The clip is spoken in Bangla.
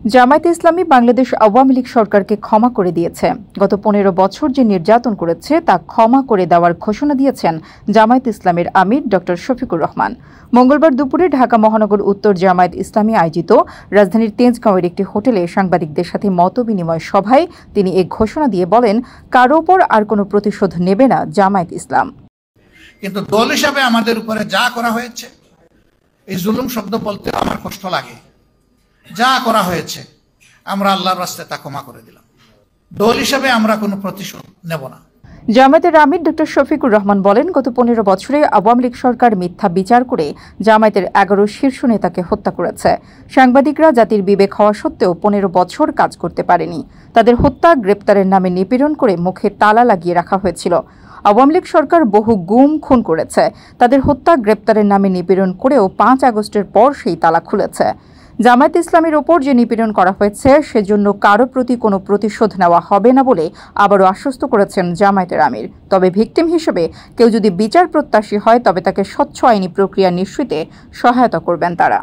জামায়াতে ইসলামী বাংলাদেশ আওয়ামী লীগ সরকারকে ক্ষমা করে দিয়েছে। গত 15 বছর যে নির্যাতন করেছে তা ক্ষমা করে দেওয়ার ঘোষণা দিয়েছেন জামায়াতে ইসলামের আমির ড শফিকুর রহমান। মঙ্গলবার দুপুরে ঢাকা মহানগর উত্তর জামায়াত ইসলামী আয়োজিত রাজধানীর তেজগাঁওয়ের একটি হোটেলে সাংবাদিকদের সাথে মতবিনিময় সভায় তিনি এ ঘোষণা দিয়ে বলেন, কারো ওপর আর কোনো প্রতিশোধ নেবে না জামায়াত ইসলাম। কিন্তু দল হিসাবে আমাদের উপরে যা করা হয়েছে, এই জুলুম শব্দ বলতে আমার কষ্ট লাগে। যা করা হয়েছে আমরা আল্লাহর রাস্তায় তা ক্ষমা করে দিলাম। দল হিসাবে আমরা কোনো প্রতিশোধ নেব না। জামায়াতের আমির ড শফিকুর রহমান বলেন, গত 15 বছরে আওয়ামী লীগ সরকার মিথ্যা বিচার করে জামায়াতের 11 শীর্ষ নেতাকে হত্যা করেছে। সাংবাদিকরা জাতির বিবেক হওয়া সত্ত্বেও 15 বছর কাজ করতে পারেনি। তাদের হত্যা, গ্রেপ্তারের নামে নিপীড়ন করে মুখে তালা লাগিয়ে রাখা হয়েছিল। আওয়ামী লীগ সরকার বহু গুম খুন করেছে। তাদের হত্যা, গ্রেপ্তারের নামে নিপীড়ন করেও 5 আগস্টের পর সেই তালা খুলেছে। জামায়াত ইসলামের ওপর যে নিপীড়ন করা হয়েছে সেজন্য কারো প্রতি কোনো প্রতিশোধ নেওয়া হবে না বলে আবারও আশ্বস্ত করেছেন জামায়াতের আমির। তবে ভিকটিম হিসেবে কেউ যদি বিচার প্রত্যাশী হয় তবে তাকে স্বচ্ছ আইনি প্রক্রিয়া নিশ্চিতে সহায়তা করবেন তারা।